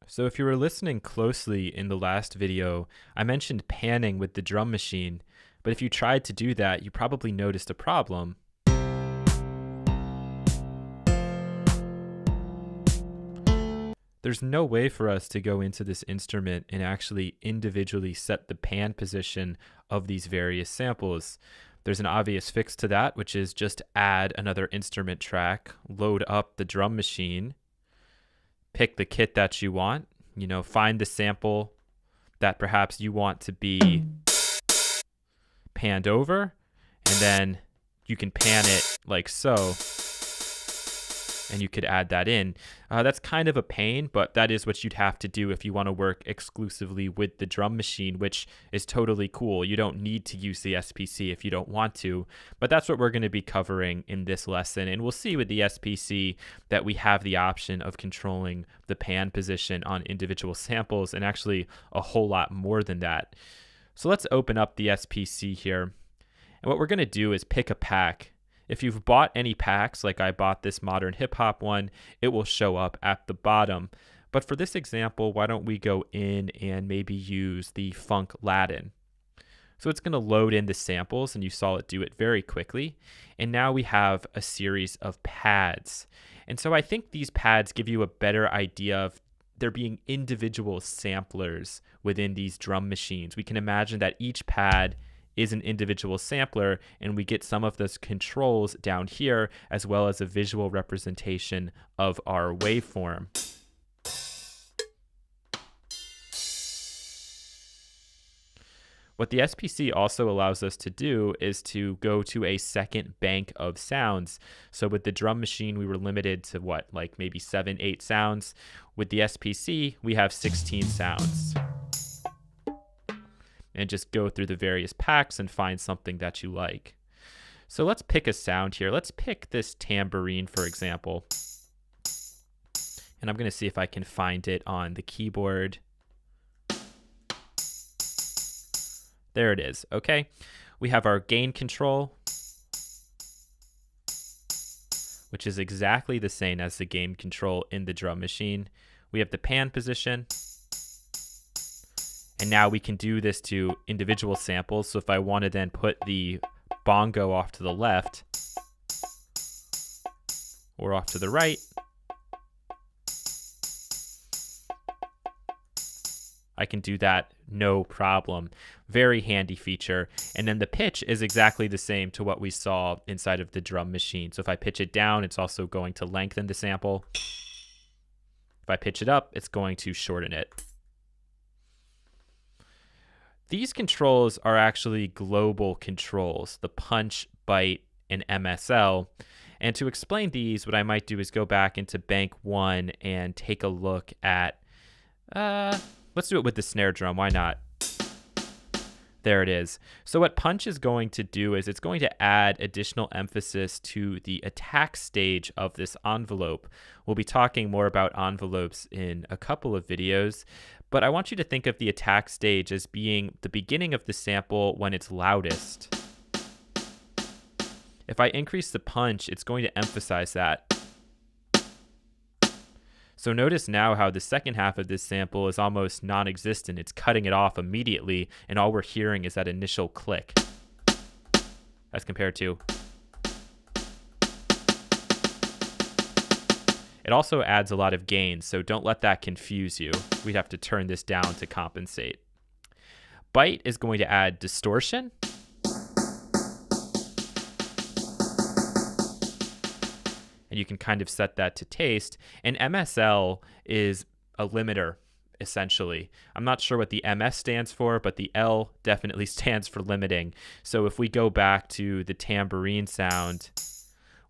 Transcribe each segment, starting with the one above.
So if you were listening closely in the last video, I mentioned panning with the drum machine, but if you tried to do that, you probably noticed a problem. There's no way for us to go into this instrument and actually individually set the pan position of these various samples. There's an obvious fix to that, which is just add another instrument track, load up the drum machine, pick the kit that you want, find the sample that perhaps you want to be panned over, and then you can pan it like so, and you could add that in. That's kind of a pain, but that is what you'd have to do if you want to work exclusively with the drum machine, which is totally cool. You don't need to use the SPC if you don't want to, but that's what we're going to be covering in this lesson. And we'll see with the SPC that we have the option of controlling the pan position on individual samples, and actually a whole lot more than that. So let's open up the SPC here. And what we're going to do is pick a pack. If you've bought any packs, like I bought this modern hip hop one, it will show up at the bottom. But for this example, why don't we go in and maybe use the Funk Latin? So it's going to load in the samples, and you saw it do it very quickly. And now we have a series of pads. And so I think these pads give you a better idea of there being individual samplers within these drum machines. We can imagine that each pad is an individual sampler, and we get some of those controls down here, as well as a visual representation of our waveform. What the SPC also allows us to do is to go to a second bank of sounds. So with the drum machine, we were limited to like maybe 7, 8 sounds. With the SPC, we have 16 sounds. And just go through the various packs and find something that you like. So let's pick a sound here. Let's pick this tambourine, for example. And I'm going to see if I can find it on the keyboard. There it is. Okay. We have our gain control, which is exactly the same as the gain control in the drum machine. We have the pan position. And now we can do this to individual samples. So if I want to then put the bongo off to the left or off to the right, I can do that no problem. Very handy feature. And then the pitch is exactly the same to what we saw inside of the drum machine. So if I pitch it down, it's also going to lengthen the sample. If I pitch it up, it's going to shorten it. These controls are actually global controls, the punch, bite, and MSL. And to explain these, what I might do is go back into bank 1 and take a look at, let's do it with the snare drum, why not? There it is. So what punch is going to do is it's going to add additional emphasis to the attack stage of this envelope. We'll be talking more about envelopes in a couple of videos, but I want you to think of the attack stage as being the beginning of the sample when it's loudest. If I increase the punch, it's going to emphasize that. So notice now how the second half of this sample is almost non-existent. It's cutting it off immediately, and all we're hearing is that initial click as compared to. It also adds a lot of gain, so don't let that confuse you. We'd have to turn this down to compensate. Bite is going to add distortion. And you can kind of set that to taste. And MSL is a limiter, essentially. I'm not sure what the MS stands for, but the L definitely stands for limiting. So if we go back to the tambourine sound,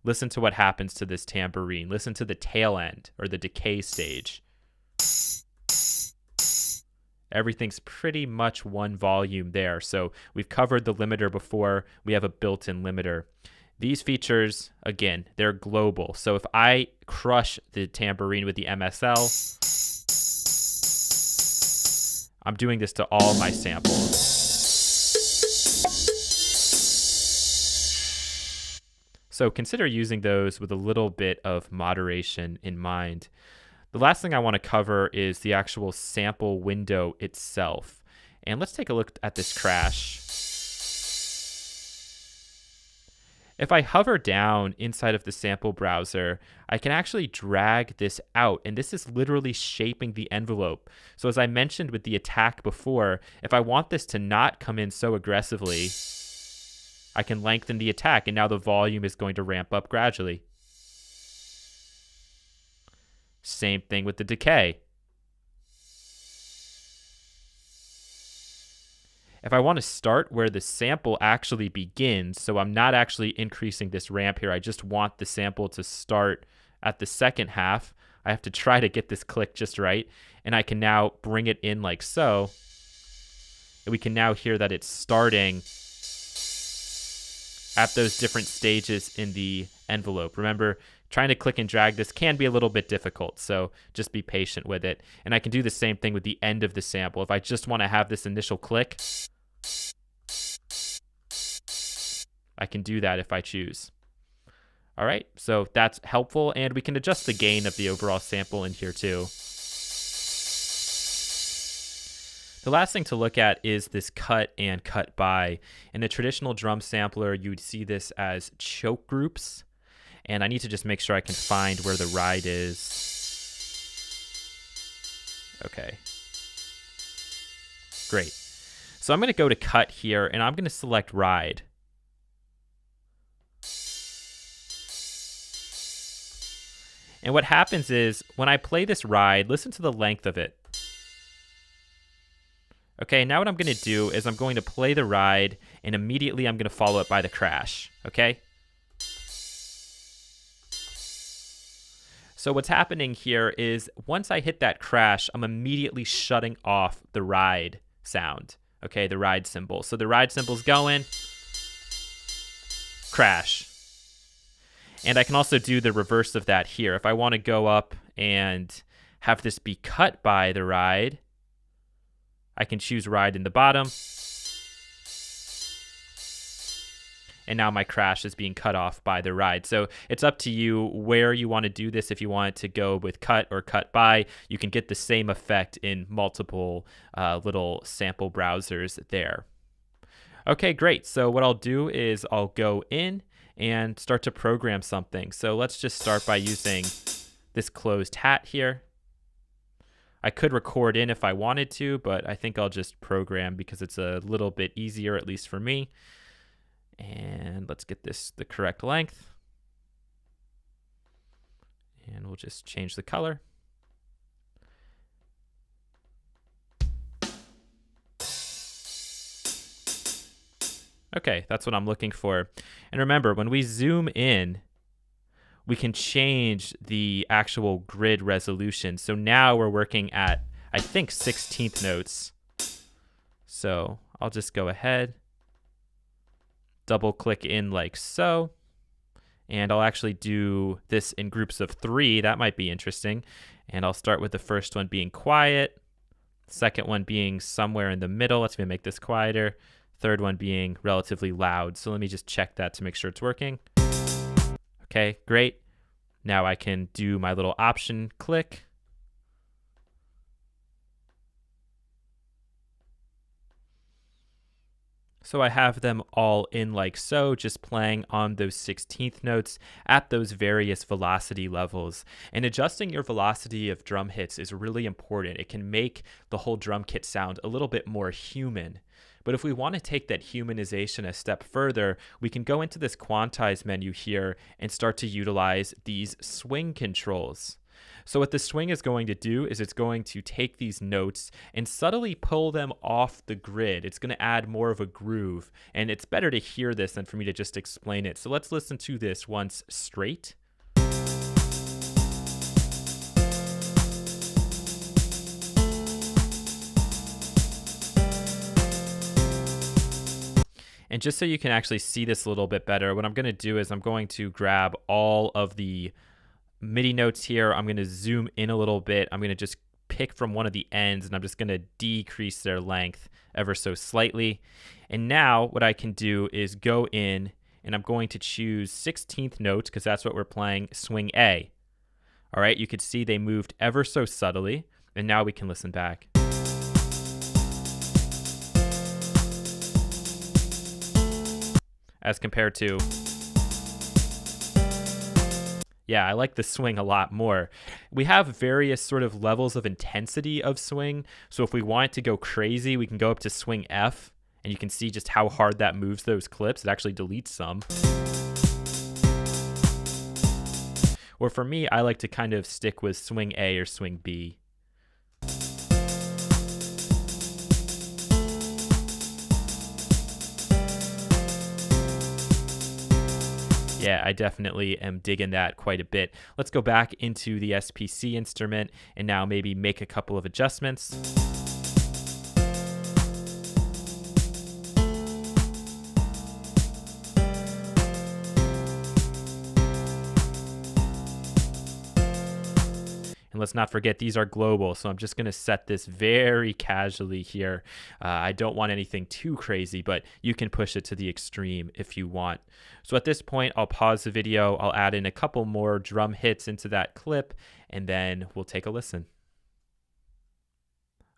listen to what happens to this tambourine. Listen to the tail end, or the decay stage. Everything's pretty much one volume there. So we've covered the limiter before. We have a built-in limiter. These features, again, they're global. So if I crush the tambourine with the MSL, I'm doing this to all my samples. So consider using those with a little bit of moderation in mind. The last thing I want to cover is the actual sample window itself. And let's take a look at this crash. If I hover down inside of the sample browser, I can actually drag this out, and this is literally shaping the envelope. So as I mentioned with the attack before, if I want this to not come in so aggressively, I can lengthen the attack, and now the volume is going to ramp up gradually. Same thing with the decay. If I want to start where the sample actually begins, so I'm not actually increasing this ramp here, I just want the sample to start at the second half, I have to try to get this click just right, and I can now bring it in like so, and we can now hear that it's starting at those different stages in the envelope. Remember, trying to click and drag this can be a little bit difficult, so just be patient with it. And I can do the same thing with the end of the sample. If I just want to have this initial click, I can do that if I choose. All right, so that's helpful, and we can adjust the gain of the overall sample in here too. The last thing to look at is this cut and cut by. In a traditional drum sampler, you would see this as choke groups. And I need to just make sure I can find where the ride is. Okay. Great. So I'm going to go to cut here, and I'm going to select ride. And what happens is, when I play this ride, listen to the length of it. Okay, now what I'm going to do is I'm going to play the ride, and immediately I'm going to follow it by the crash. Okay? So what's happening here is once I hit that crash, I'm immediately shutting off the ride sound. Okay, the ride symbol. So the ride symbol's going, crash. And I can also do the reverse of that here. If I want to go up and have this be cut by the ride, I can choose ride in the bottom. And now my crash is being cut off by the ride. So it's up to you where you want to do this. If you want to go with cut or cut by, you can get the same effect in multiple little sample browsers there. Okay, great. So what I'll do is I'll go in and start to program something. So let's just start by using this closed hat here. I could record in if I wanted to, but I think I'll just program because it's a little bit easier, at least for me. And let's get this the correct length. And we'll just change the color. Okay, that's what I'm looking for. And remember, when we zoom in, we can change the actual grid resolution. So now we're working at, I think, 16th notes. So I'll just go ahead, double click in like so, and I'll actually do this in groups of 3. That might be interesting. And I'll start with the first one being quiet, second one being somewhere in the middle. Let's make this quieter. Third one being relatively loud. So let me just check that to make sure it's working. Okay, great. Now I can do my little option click. So I have them all in like so, just playing on those 16th notes at those various velocity levels. And adjusting your velocity of drum hits is really important. It can make the whole drum kit sound a little bit more human. But if we want to take that humanization a step further, we can go into this quantize menu here and start to utilize these swing controls. So what the swing is going to do is it's going to take these notes and subtly pull them off the grid. It's going to add more of a groove, and it's better to hear this than for me to just explain it. So let's listen to this once straight. And just so you can actually see this a little bit better, what I'm going to do is I'm going to grab all of the MIDI notes here. I'm going to zoom in a little bit. I'm going to just pick from one of the ends, and I'm just going to decrease their length ever so slightly. And now what I can do is go in, and I'm going to choose 16th notes because that's what we're playing, swing A. All right, you could see they moved ever so subtly, and now we can listen back. As compared to, yeah, I like the swing a lot more. We have various sort of levels of intensity of swing. So if we want to go crazy, we can go up to swing F, and you can see just how hard that moves those clips. It actually deletes some. Or for me, I like to kind of stick with swing A or swing B. Yeah, I definitely am digging that quite a bit. Let's go back into the SPC instrument and now maybe make a couple of adjustments. And let's not forget, these are global, so I'm just going to set this very casually here. I don't want anything too crazy, but you can push it to the extreme if you want. So at this point, I'll pause the video. I'll add in a couple more drum hits into that clip, and then we'll take a listen.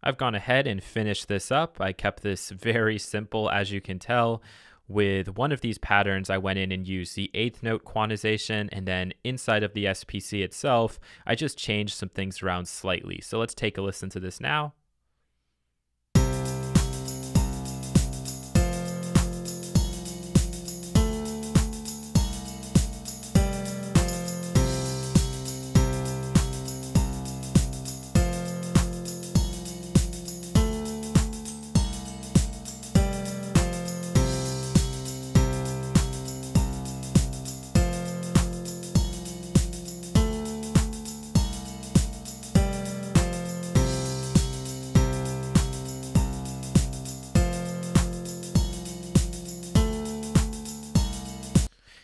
I've gone ahead and finished this up. I kept this very simple, as you can tell. With one of these patterns, I went in and used the 8th note quantization, and then inside of the SPC itself, I just changed some things around slightly. So let's take a listen to this now.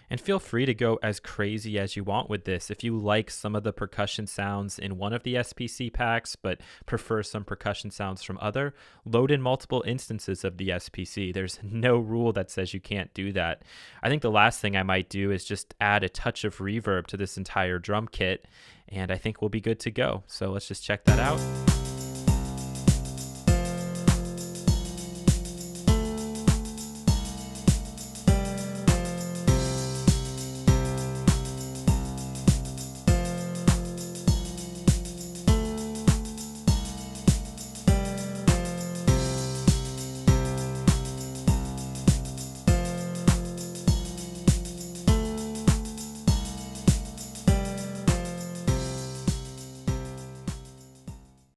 And feel free to go as crazy as you want with this. If you like some of the percussion sounds in one of the SPC packs, but prefer some percussion sounds from other, load in multiple instances of the SPC. There's no rule that says you can't do that. I think the last thing I might do is just add a touch of reverb to this entire drum kit, and I think we'll be good to go. So let's just check that out.